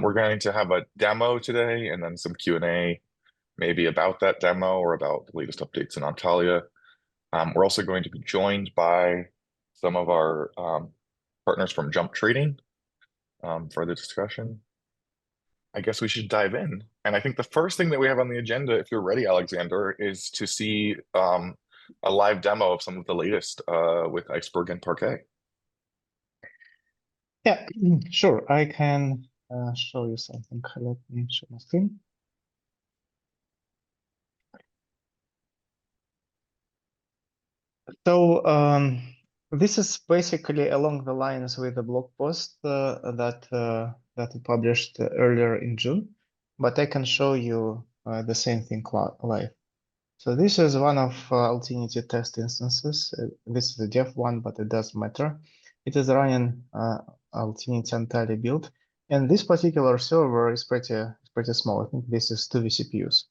We're going to have a demo today and then some Q&A, maybe about that demo or about the latest updates in Antalya. We're also going to be joined by some of our partners from Jump Trading for the discussion. I guess we should dive in. And I think the first thing that we have on the agenda, if you're ready, Alexander, is to see a live demo of some of the latest with Iceberg and Parquet. Yeah, sure. I can show you something. Let me show my screen. So this is basically along the lines with the blog post that we published earlier in June, but I can show you the same thing live. So this is one of Altinity test instances. This is a dev one, but it doesn't matter. It is running Altinity Antalya build, and this particular server is pretty small. I think this is 2 vCPUs.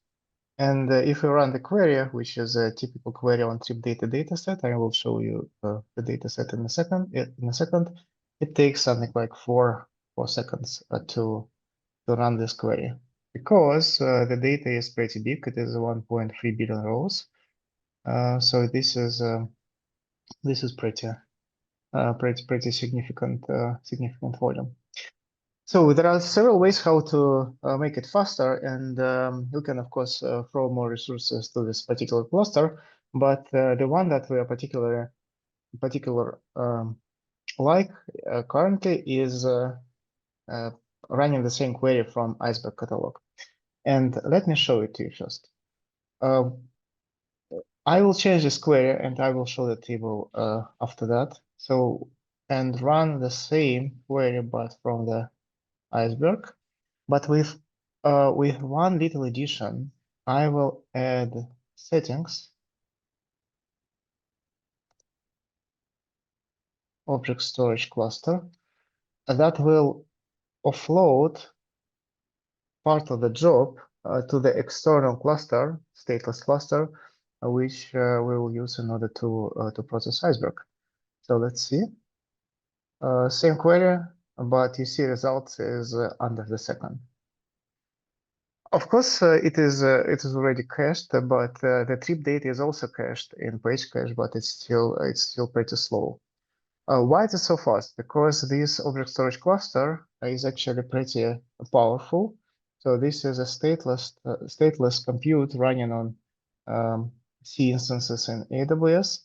And if we run the query, which is a typical query on trip data dataset, I will show you the dataset in a second. It takes something like four seconds to run this query, because the data is pretty big. It is 1.3 billion rows. So this is pretty significant volume. So there are several ways how to make it faster, and you can, of course, throw more resources to this particular cluster. But the one that we are like currently is running the same query from Iceberg catalog. And let me show it to you first. I will change this query, and I will show the table after that. So, and run the same query, but from the Iceberg, but with one little addition. I will add settings, object storage cluster, that will offload part of the job to the external cluster, stateless cluster, which we will use in order to process Iceberg. So let's see. Same query, but you see results is under the second. Of course, it is already cached, but the trip data is also cached in page cache, but it's still pretty slow. Why is it so fast? Because this object storage cluster is actually pretty powerful. So this is a stateless compute running on C instances in AWS,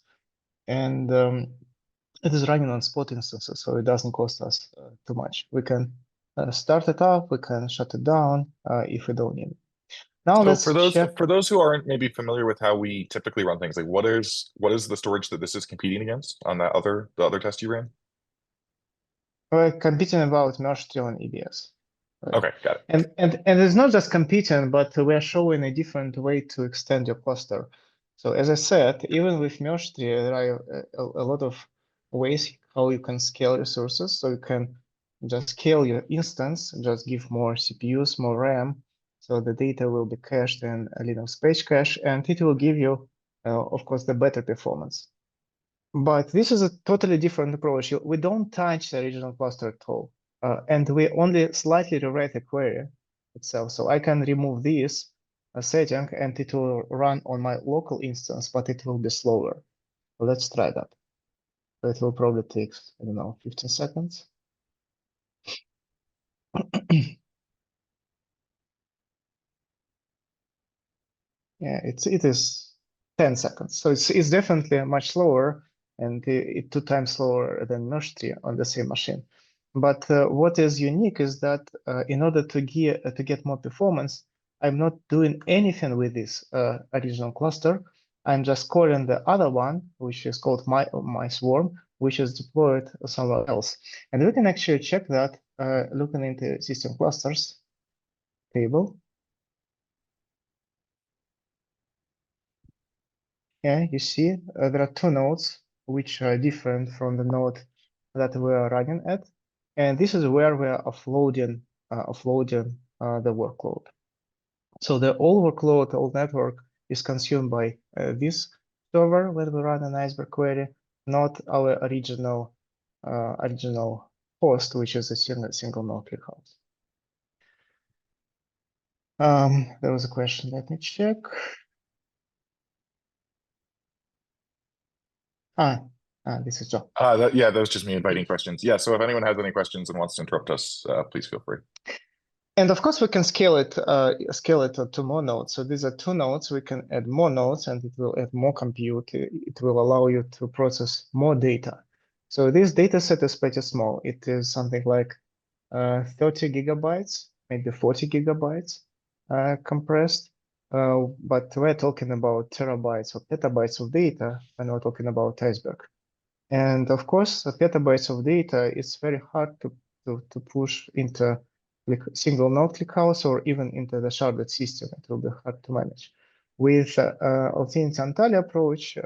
and it is running on spot instances, so it doesn't cost us too much. We can start it up, we can shut it down if we don't need it. Now let's check. For those who aren't maybe familiar with how we typically run things, like what is the storage that this is competing against on the other test you ran? We're competing about merge tree on EBS. Right? Okay, got it. And it's not just competing, but we are showing a different way to extend your cluster. So as I said, even with merge tree, there are a lot of ways how you can scale resources. So you can just scale your instance, just give more CPUs, more RAM. So the data will be cached in a Linux page cache, and it will give you, of course, the better performance. But this is a totally different approach. We don't touch the original cluster at all. And we only slightly rewrite the query itself. So I can remove this setting, and it will run on my local instance, but it will be slower. So let's try that. So it will probably take, I don't know, 15 seconds. Yeah, it is 10 seconds. So it's definitely much slower, and it 2 times slower than merge tree on the same machine. But what is unique is that in order to get more performance, I'm not doing anything with this original cluster. I'm just calling the other one, which is called my swarm, which is deployed somewhere else. And we can actually check that looking into system clusters table. Yeah, you see, there are 2 nodes which are different from the node that we are running at, and this is where we are offloading the workload. So the all workload, all network is consumed by this server when we run an Iceberg query, not our original host, which is a single node ClickHouse. There was a question. Let me check. This is Joe. Yeah, that was just me inviting questions. Yeah, so if anyone has any questions and wants to interrupt us, please feel free. And of course, we can scale it to more nodes. So these are 2 nodes. We can add more nodes, and it will add more compute. It will allow you to process more data. So this data set is pretty small. It is something like 30 gigabytes, maybe 40 gigabytes compressed. But we're talking about terabytes or petabytes of data. We're not talking about Iceberg. And of course, petabytes of data, it's very hard to push into single node ClickHouse or even into the sharded system. It will be hard to manage. With Altinity Antalya approach,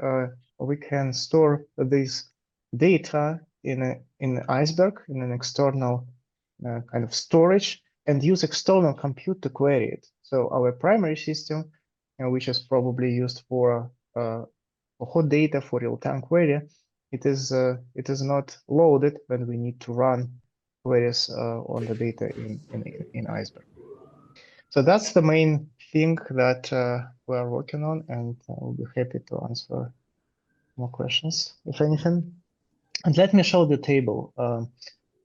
we can store this data in Iceberg, in an external kind of storage, and use external compute to query it. So our primary system, which is probably used for hot data for real-time query, it is not loaded when we need to run queries on the data in Iceberg. So that's the main thing that we are working on, and I'll be happy to answer more questions, if anything. And let me show the table.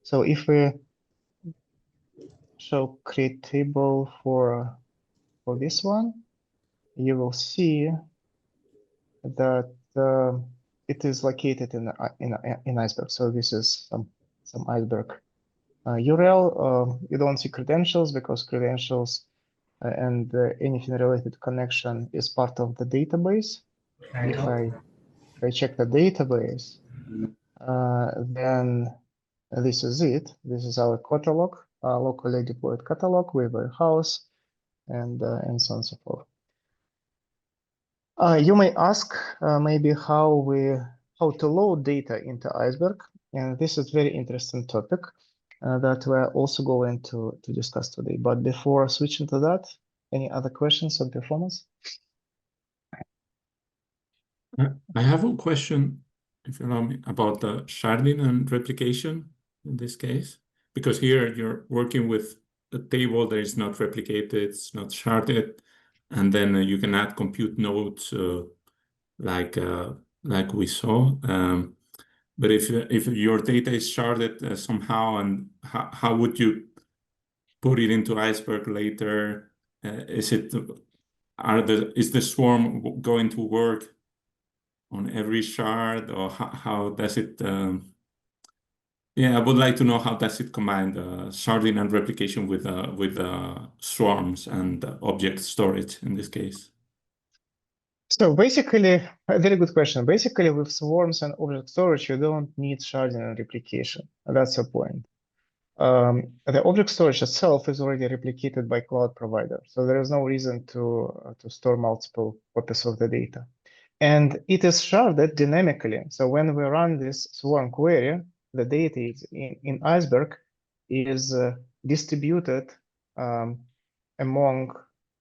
So if we show create table for this one, you will see that it is located in Iceberg. So this is some Iceberg URL. You don't see credentials because credentials and anything related to connection is part of the database. If I check the database, then this is it. This is our catalog, locally deployed catalog with a house and so on and so forth. You may ask maybe how to load data into Iceberg, and this is very interesting topic that we're also going to discuss today. But before switching to that, any other questions on performance? I have a question, if you allow me, about the sharding and replication in this case, because here you're working with a table that is not replicated, it's not sharded, and then you can add compute nodes like we saw. But if your data is sharded somehow, and how would you put it into Iceberg later? Is the swarm going to work on every shard, or how does it? Yeah, I would like to know how does it combine sharding and replication with swarms and object storage in this case. So basically, a very good question. Basically, with swarms and object storage, you don't need sharding and replication. That's the point. The object storage itself is already replicated by cloud provider, so there is no reason to store multiple copies of the data. And it is sharded dynamically. So when we run this swarm query, the data is in Iceberg is distributed among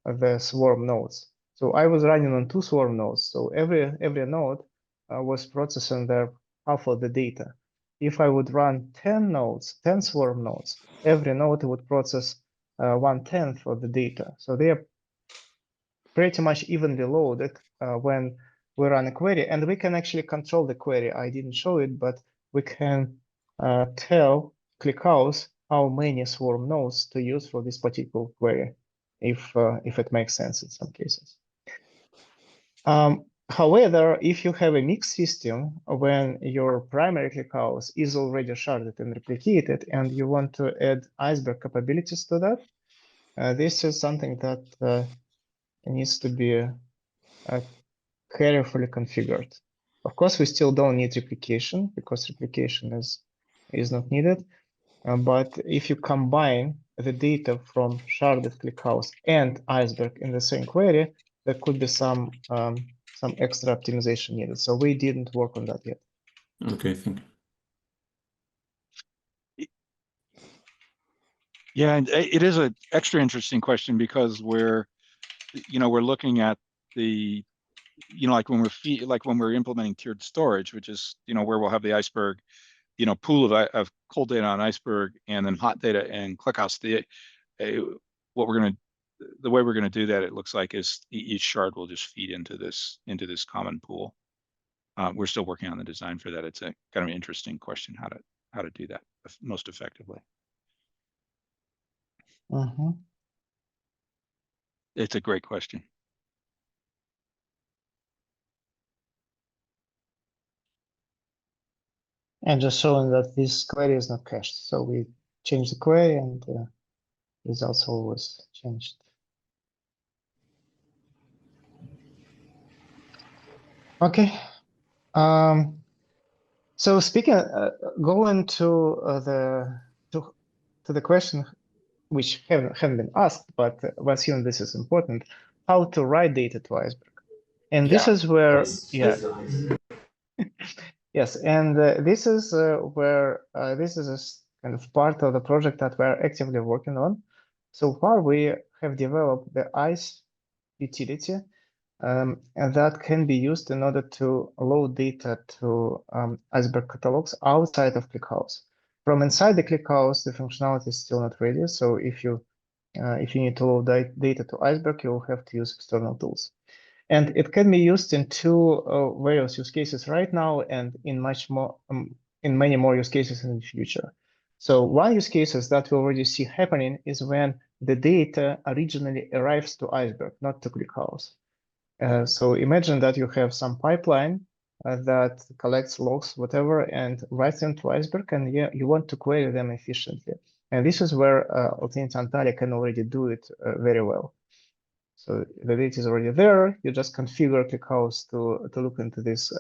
the swarm nodes. So I was running on 2 swarm nodes. So every node was processing their half of the data. If I would run 10 nodes, 10 swarm nodes, every node would process 1/10 of the data. So they are pretty much evenly loaded when we run a query, and we can actually control the query. I didn't show it, but we can tell ClickHouse how many swarm nodes to use for this particular query, if it makes sense in some cases. However, if you have a mixed system when your primary ClickHouse is already sharded and replicated, and you want to add Iceberg capabilities to that, this is something that needs to be carefully configured. Of course, we still don't need replication because replication is not needed. But if you combine the data from sharded ClickHouse and Iceberg in the same query, there could be some extra optimization needed. So we didn't work on that yet. Okay, thank you. Yeah, and it is an extra interesting question because we're looking at the, like when we're implementing tiered storage, which is, where we'll have the Iceberg, pool of cold data on Iceberg and then hot data and ClickHouse. What we're going the way we're going to do that, it looks like, is each shard will just feed into this common pool. We're still working on the design for that. It's a kind of an interesting question how to do that most effectively. It's a great question. And just showing that this query is not cached. So we change the query and results always changed. Okay. So speaking, going to the question which haven't been asked, but we assume this is important: how to write data to Iceberg. And this is where, yes, and this is where this is a kind of part of the project that we're actively working on. So far, we have developed the Ice utility, and that can be used in order to load data to Iceberg catalogs outside of ClickHouse. From inside the ClickHouse, the functionality is still not ready. So if you need to load data to Iceberg, you'll have to use external tools. And it can be used in two various use cases right now, and in many more use cases in the future. So one use case that we already see happening is when the data originally arrives to Iceberg, not to ClickHouse. So imagine that you have some pipeline that collects logs, whatever, and writes them to Iceberg, and you want to query them efficiently. And this is where Altinity Antalya can already do it very well. So the data is already there. You just configure ClickHouse to look into this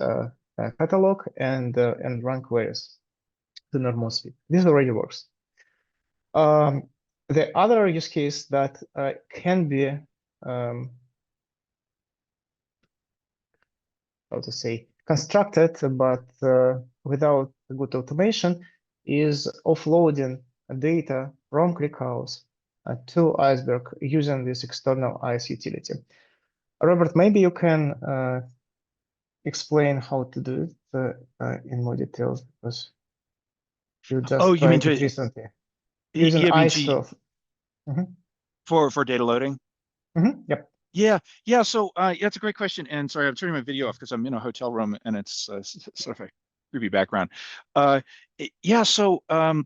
catalog and run queries to normal speed. This already works. The other use case that can be how to say, constructed, but without good automation, is offloading data from ClickHouse to Iceberg using this external Ice utility. Robert, maybe you can explain how to do it in more detail, because you just tried it recently. Using Ice for data loading? Yep. Yeah. So that's a great question. And sorry, I'm turning my video off because I'm in a hotel room and it's sort of a creepy background. Yeah. So the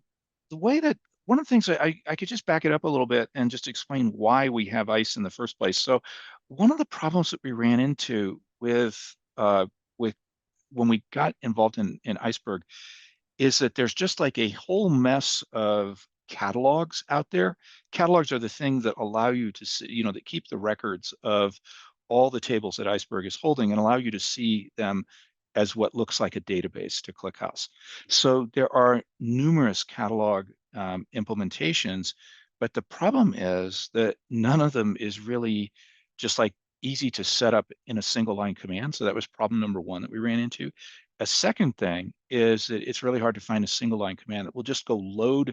way that one of the things I could just back it up a little bit and just explain why we have Ice in the first place. So one of the problems that we ran into with when we got involved in Iceberg is that there's just like a whole mess of catalogs out there. Catalogs are the thing that allow you to see, that keep the records of all the tables that Iceberg is holding and allow you to see them as what looks like a database to ClickHouse. So there are numerous catalog implementations, but the problem is that none of them is really just like easy to set up in a single line command. So that was problem number one that we ran into. A second thing is that it's really hard to find a single line command that will just go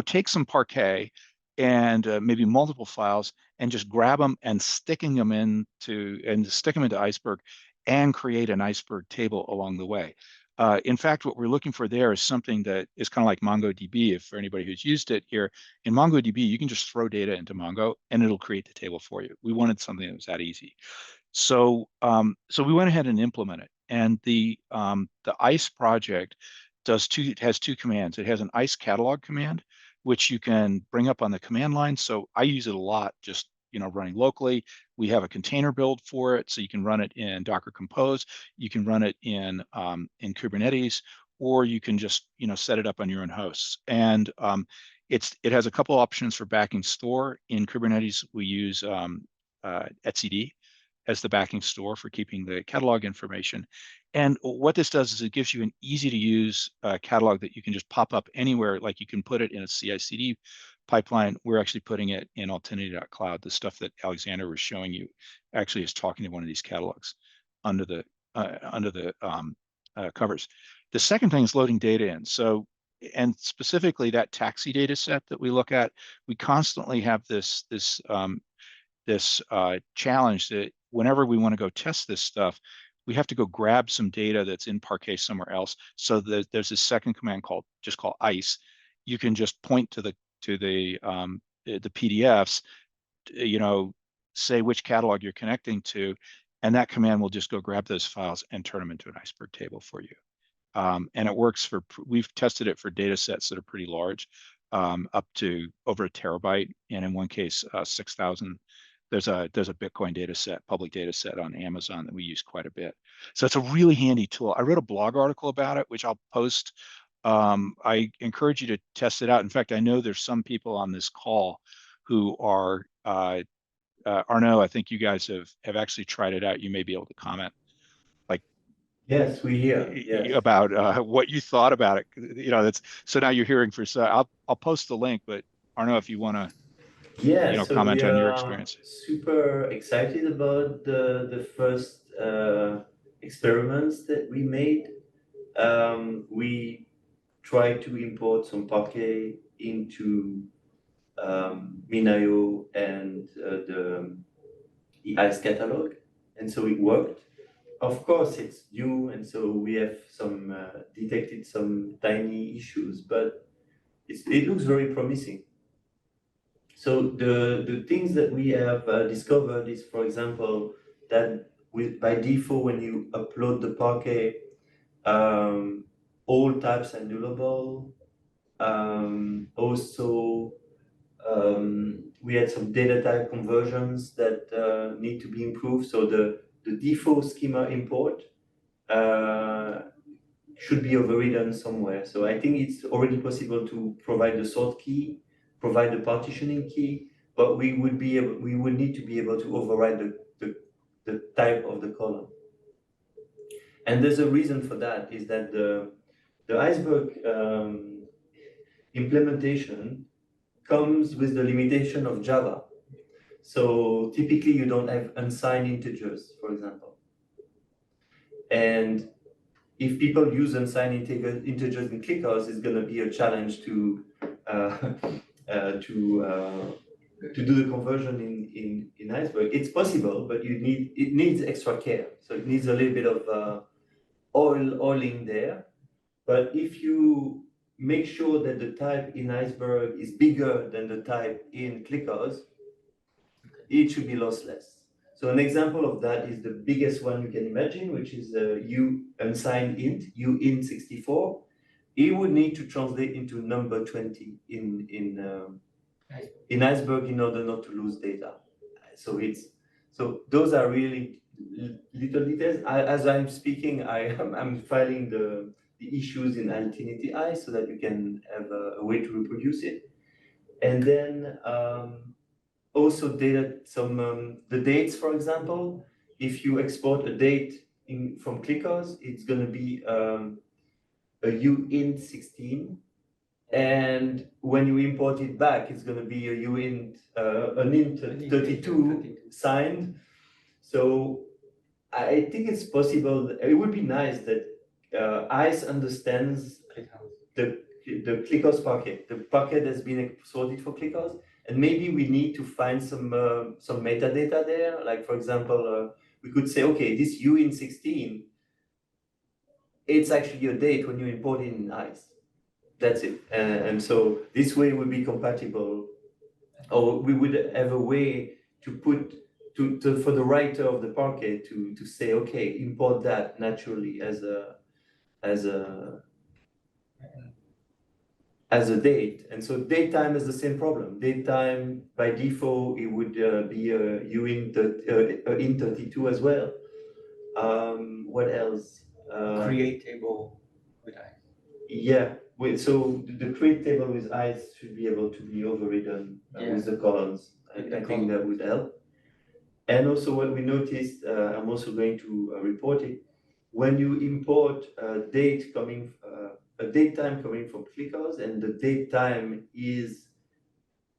take some Parquet and maybe multiple files and just grab them and stick them into Iceberg and create an Iceberg table along the way. In fact, what we're looking for there is something that is kind of like MongoDB. If for anybody who's used it here, in MongoDB, you can just throw data into Mongo and it'll create the table for you. We wanted something that was that easy. So we went ahead and implemented it. And the Ice project has two commands. It has an Ice catalog command, which you can bring up on the command line. So I use it a lot, just running locally. We have a container build for it, so you can run it in Docker Compose. You can run it in Kubernetes, or you can just set it up on your own hosts. And it has a couple options for backing store. In Kubernetes, we use etcd as the backing store for keeping the catalog information. And what this does is it gives you an easy to use catalog that you can just pop up anywhere. Like you can put it in a CI/CD pipeline. We're actually putting it in Altinity.cloud. The stuff that Alexander was showing you actually is talking to one of these catalogs under the covers. The second thing is loading data in. So, and specifically that taxi data set that we look at, we constantly have this challenge that whenever we want to go test this stuff, we have to go grab some data that's in Parquet somewhere else. So there's this second command called Ice. You can just point to the PDFs, say which catalog you're connecting to, and that command will just go grab those files and turn them into an iceberg table for you. And it works we've tested it for data sets that are pretty large, up to over a terabyte, and in one case, 6,000. There's a Bitcoin data set, public data set on Amazon that we use quite a bit. So it's a really handy tool. I wrote a blog article about it, which I'll post. I encourage you to test it out. In fact, I know there's some people on this call who are, Arnaud, I think you guys have actually tried it out. You may be able to comment. Yes, we hear. Yes. About what you thought about it. That's so now you're hearing for. So I'll post the link, but Arnaud, if you want to, Yeah, so comment we on your are experience. super excited about the first experiments that we made. We tried to import some Parquet into Minayo and the ICE catalog, and so it worked. Of course, it's new, and so we have detected some tiny issues, but it looks very promising. So the things that we have discovered is, for example, that by default, when you upload the Parquet, all types are nullable. Also, we had some data type conversions that need to be improved. So the default schema import should be overridden somewhere. So I think it's already possible to provide the sort key, provide the partitioning key, but we would need to be able to override the type of the column. And there's a reason for that, is that the iceberg implementation comes with the limitation of Java. So typically you don't have unsigned integers, for example. And if people use unsigned integers in ClickHouse, it's going to be a challenge to do the conversion in Iceberg. It's possible, but it needs extra care. So it needs a little bit of oiling there. But if you make sure that the type in Iceberg is bigger than the type in ClickHouse, it should be lossless. So an example of that is the biggest one you can imagine, which is unsigned int, uint64. It would need to translate into number 20 in Iceberg in order not to lose data. So those are really little details. As I'm speaking, I'm filing the issues in Altinity Ice so that you can have a way to reproduce it. And then also the dates, for example. If you export a date from ClickHouse, it's going to be a uint16, and when you import it back, it's going to be an int32 signed. So I think it's possible. It would be nice that ICE understands the ClickHouse Parquet, the Parquet that's been exported for ClickHouse. And maybe we need to find some metadata there. Like, for example, we could say, okay, this uint16, it's actually a date when you import it in ICE. That's it. And so this way would be compatible, or we would have a way to put for the writer of the Parquet to say, okay, import that naturally as a date. And so datetime is the same problem. Datetime by default, it would be a int32 as well. What else? Create table with ICE. Yeah. So the create table with ICE should be able to be overridden with the columns. I think that would help. And also what we noticed, I'm also going to report it, when you import a date time coming from ClickHouse, and the date time is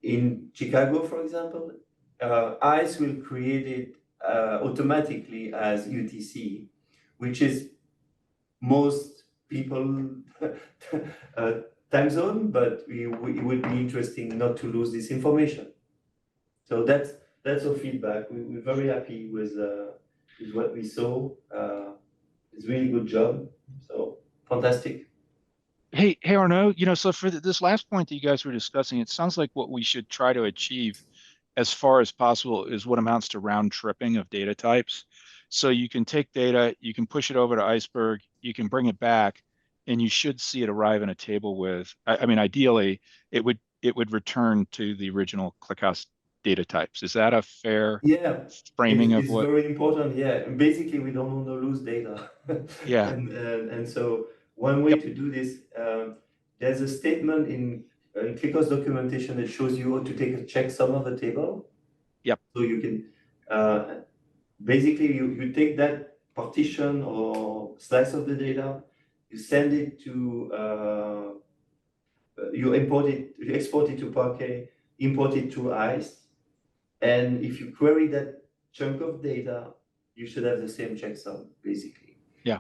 in Chicago, for example, ICE will create it automatically as UTC, which is most people time zone, but it would be interesting not to lose this information. So that's our feedback. We're very happy with what we saw. It's a really good job. So fantastic. Hey, Arnaud, so for this last point that you guys were discussing, it sounds like what we should try to achieve as far as possible is what amounts to round tripping of data types. So you can take data, you can push it over to Iceberg, you can bring it back, and you should see it arrive in a table with, I mean, ideally, it would return to the original ClickHouse data types. Is that a fair Yeah, framing of it's what? very important. Yeah, and basically we don't want to lose data, Yeah. and so one way Yep. to do this, there's a statement in ClickHouse documentation that shows you how to take a checksum of a table. Yep. So you can basically you take that partition or slice of the data, you send it to you export it to Parquet, import it to Ice. And if you query that chunk of data, you should have the same checksum, basically. Yeah.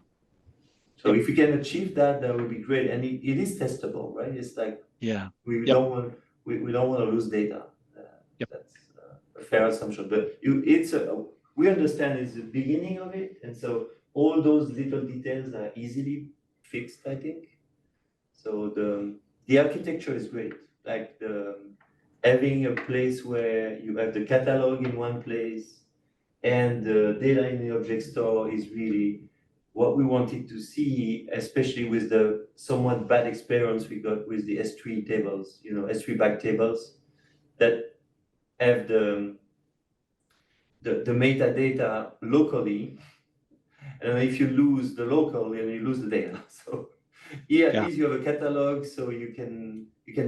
So Yep. if you can achieve that, that would be great. And it is testable, right? It's like Yeah. we Yep. don't want we don't want to lose data. Yep. That's a fair assumption. But we understand it's the beginning of it, and so all those little details are easily fixed, I think. So the architecture is great. Like having a place where you have the catalog in one place and the data in the object store is really what we wanted to see, especially with the somewhat bad experience we got with the S3 tables, S3 back tables that have the metadata locally. And if you lose the local, then you lose the data. So here, at Yeah. least you have a catalog, so you can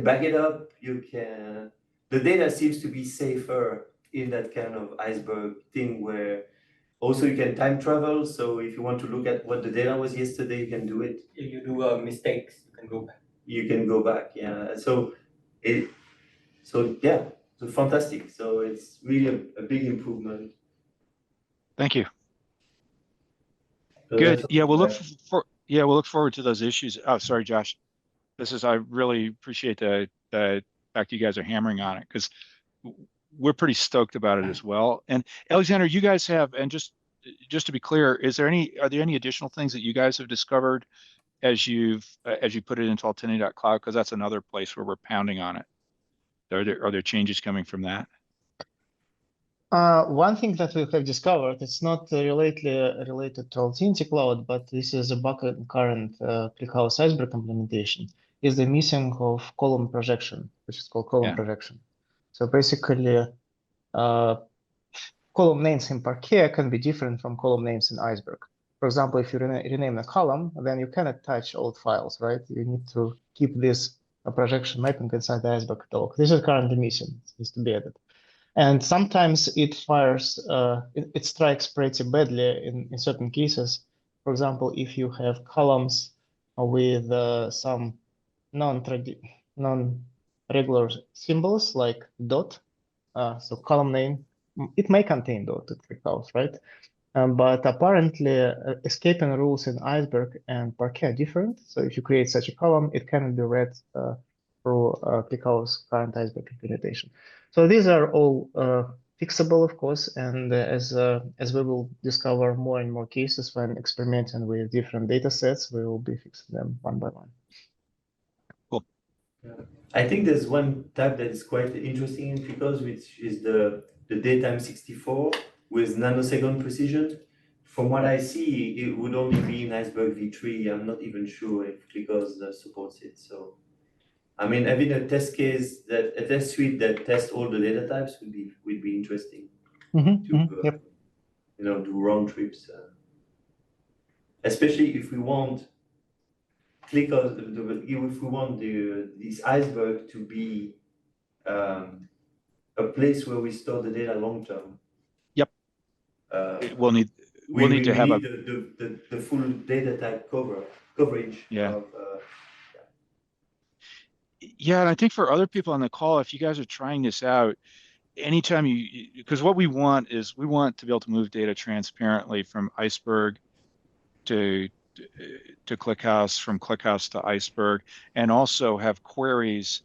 back it up. The data seems to be safer in that kind of iceberg thing where also you can time travel. So if you want to look at what the data was yesterday, you can do it. If you do mistakes, you can go back. You can go back, yeah. So yeah, so fantastic. So it's really a big improvement. Thank you. So Good. that's Yeah, we'll look all. we'll look forward to those issues. Oh, sorry, Josh. I really appreciate the fact you guys are hammering on it because we're pretty stoked about it as well. And Alexander, you guys have, and just to be clear, are there any additional things that you guys have discovered as you put it into Altinity.cloud? Because that's another place where we're pounding on it. Are there changes coming from that? One thing that we have discovered, it's not related to Altinity Cloud, but this is a bug in current ClickHouse Iceberg implementation, is the missing of column projection, which is called column Yeah. projection. So basically, column names in Parquet can be different from column names in Iceberg. For example, if you rename a column, then you cannot touch old files, right? You need to keep this projection mapping inside the Iceberg catalog. This is currently missing. It needs to be added. And sometimes it fires, it strikes pretty badly in certain cases. For example, if you have columns with some non-regular symbols like dot, so column name, it may contain dot at ClickHouse, right? But apparently escaping rules in Iceberg and Parquet are different. So if you create such a column, it cannot be read through ClickHouse current Iceberg implementation. So these are all fixable, of course, and as we will discover more and more cases when experimenting with different data sets, we will be fixing them one by one. Cool. I think there's one type that is quite interesting in ClickHouse, which is the daytime 64 with nanosecond precision. From what I see, it would only be in Iceberg v3. I'm not even sure if ClickHouse supports it. So, I mean, having a test suite that tests all the data types would be interesting to do round trips, especially if we want ClickHouse, if we want this Iceberg to be a place where we store the data long term. Yep. We'll need to have the full data type coverage. Yeah. Yeah, and I think for other people on the call, if you guys are trying this out, anytime because what we want is we want to be able to move data transparently from Iceberg to ClickHouse, from ClickHouse to Iceberg, and also have queries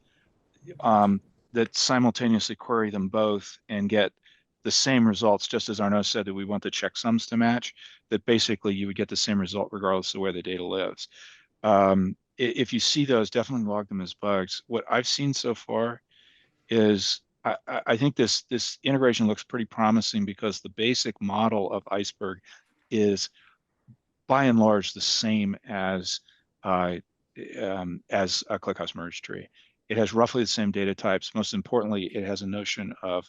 that simultaneously query them both and get the same results, just as Arnaud said that we want the checksums to match, that basically you would get the same result regardless of where the data lives. If you see those, definitely log them as bugs. What I've seen so far is I think this integration looks pretty promising because the basic model of Iceberg is by and large the same as a ClickHouse merge tree. It has roughly the same data types. Most importantly, it has a notion of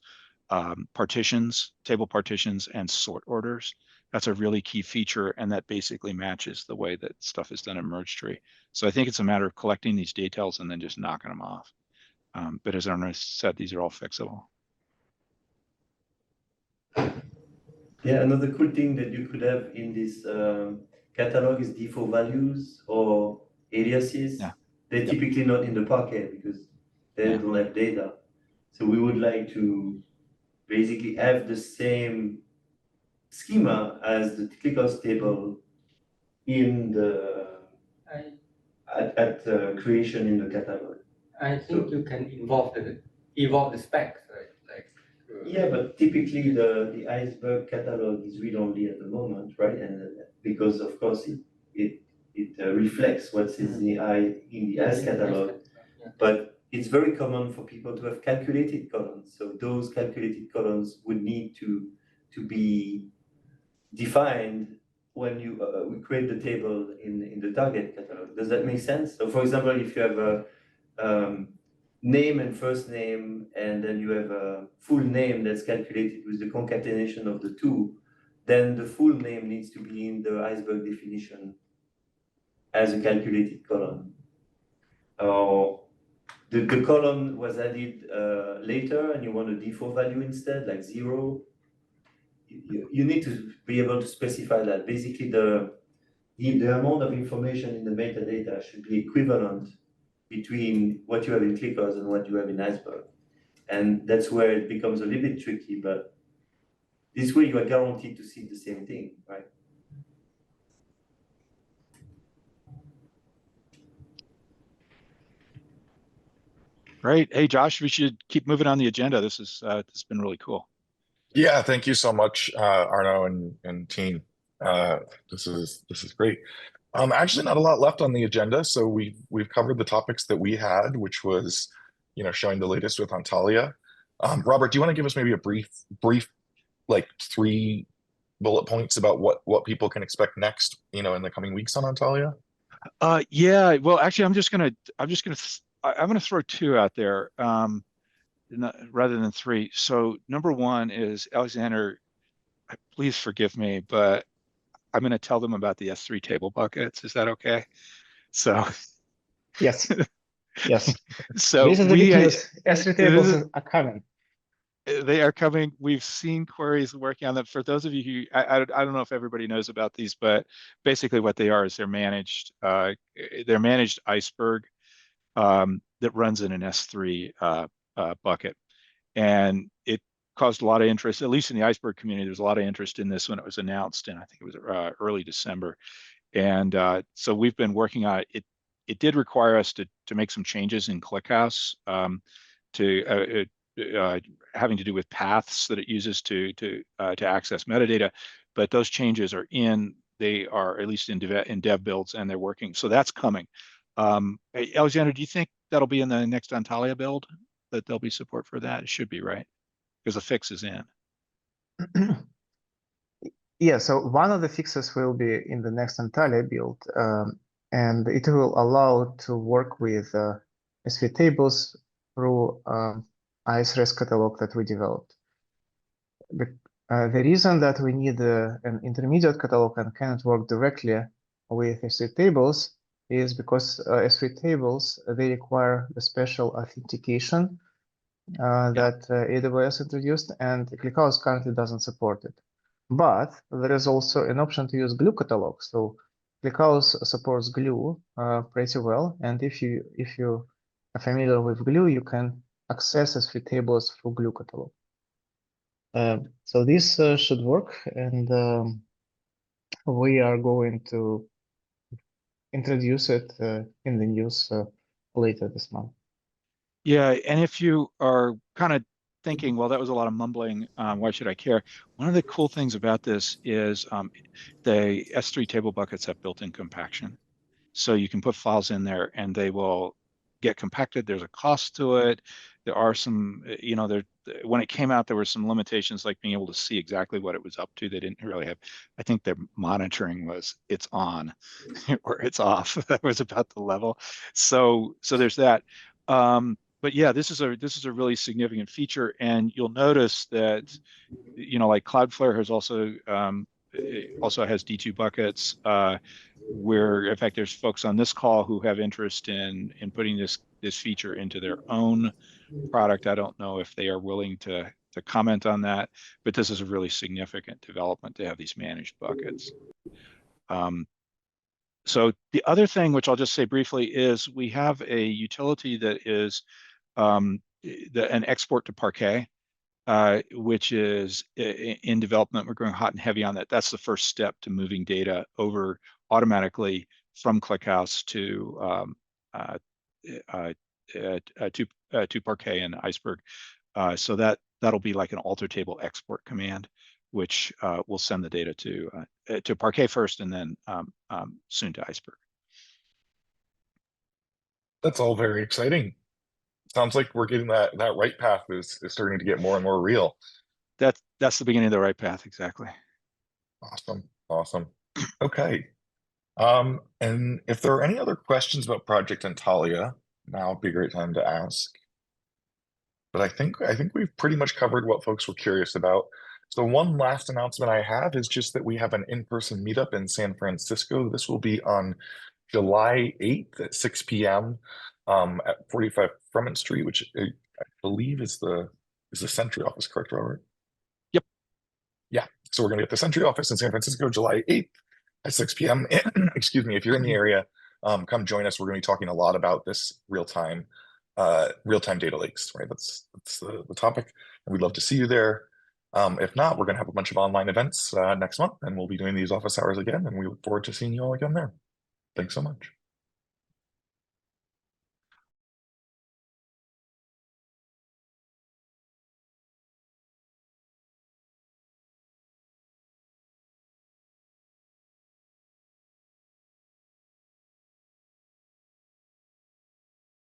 partitions, table partitions, and sort orders. That's a really key feature, and that basically matches the way that stuff is done in merge tree. So I think it's a matter of collecting these details and then just knocking them off. But as Ernest said, these are all fixable. Yeah, another cool thing that you could have in this catalog is default values or aliases. Yeah. They're Yep. typically not in the Parquet because they Yeah. don't have data. So we would like to basically have the same schema as the ClickHouse table in the at creation in the catalog. I think you can evolve the specs, right? Like Yeah, but typically the iceberg catalog is read-only at the moment, right? And because of course it reflects what's in the ice catalog, yeah. but it's very common for people to have calculated columns. So those calculated columns would need to be defined when you we create the table in the target catalog. Does that make sense? So for example, if you have a name and first name, and then you have a full name that's calculated with the concatenation of the two, then the full name needs to be in the iceberg definition as a calculated column. Or the column was added later and you want a default value instead, like 0. You need to be able to specify that. Basically, the amount of information in the metadata should be equivalent between what you have in ClickHouse and what you have in Iceberg. And that's where it becomes a little bit tricky, but this way you are guaranteed to see the same thing, right? Great. Hey, Josh, we should keep moving on the agenda. This has been really cool. Yeah, thank you so much, Arno and team. This is great. Actually, not a lot left on the agenda, so we've covered the topics that we had, which was, showing the latest with Antalya. Robert, do you want to give us maybe a brief, like 3 bullet points about what people can expect next, in the coming weeks on Antalya? Yeah. Well, actually, I'm gonna throw 2 out there. Rather than 3. So number 1 is Alexander, please forgive me, but I'm going to tell them about the S3 table buckets. Is that okay? So Yes. Yes. so This is the big news. S3 tables are coming. They are coming. We've seen queries working on them. For those of you who, I don't know if everybody knows about these, but basically what they are is they're managed Iceberg that runs in an S3 bucket. And it caused a lot of interest, at least in the Iceberg community. There's a lot of interest in this when it was announced, and I think it was early December. And so we've been working on it. It did require us to make some changes in ClickHouse to having to do with paths that it uses to access metadata. But those changes are they are at least in dev builds, and they're working. So that's coming. Alexander, do you think that'll be in the next Antalya build, that there'll be support for that? It should be, right? Because the fix is in. Yeah, so one of the fixes will be in the next Antalya build, and it will allow to work with S3 tables through Ice REST catalog that we developed. The reason that we need an intermediate catalog and cannot work directly with S3 tables is because S3 tables, they require the special authentication that AWS introduced, and ClickHouse currently doesn't support it. But there is also an option to use glue catalog. So ClickHouse supports glue pretty well, and if you are familiar with glue, you can access S3 tables through glue catalog. So this should work, and we are going to introduce it in the news later this month. Yeah, and if you are kind of thinking, well, that was a lot of mumbling, why should I care? One of the cool things about this is the S3 table buckets have built-in compaction. So you can put files in there and they will get compacted. There's a cost to it. There are some, when it came out, there were some limitations like being able to see exactly what it was up to. They didn't really have, I think their monitoring was it's on or it's off. That was about the level. So there's that. But yeah, this is a really significant feature, and you'll notice that, like Cloudflare has also has D2 buckets, where in fact there's folks on this call who have interest in putting this feature into their own product. I don't know if they are willing to comment on that, but this is a really significant development to have these managed buckets. So the other thing, which I'll just say briefly, is we have a utility that is an export to Parquet, which is in development. We're going hot and heavy on that. That's the first step to moving data over automatically from ClickHouse to Parquet and Iceberg. So that'll be like an alter table export command, which will send the data to Parquet first, and then soon to Iceberg. That's all very exciting. Sounds like we're getting that right path is starting to get more and more real. That's the beginning of the right path, exactly. Awesome. Okay. And if there are any other questions about Project Antalya, now would be a great time to ask. But I think we've pretty much covered what folks were curious about. So one last announcement I have is just that we have an in-person meetup in San Francisco. This will be on July 8th at 6 p.m. At 45 Fremont Street, which I believe is the Sentry office, correct, Robert? Yep. Yeah. So we're gonna be at the Sentry office in San Francisco, July 8th at 6 p.m. Excuse me, if you're in the area, come join us. We're gonna be talking a lot about this real-time data lakes, right? That's the topic, and we'd love to see you there. If not, we're gonna have a bunch of online events next month, and we'll be doing these office hours again, and we look forward to seeing you all again there. Thanks so much.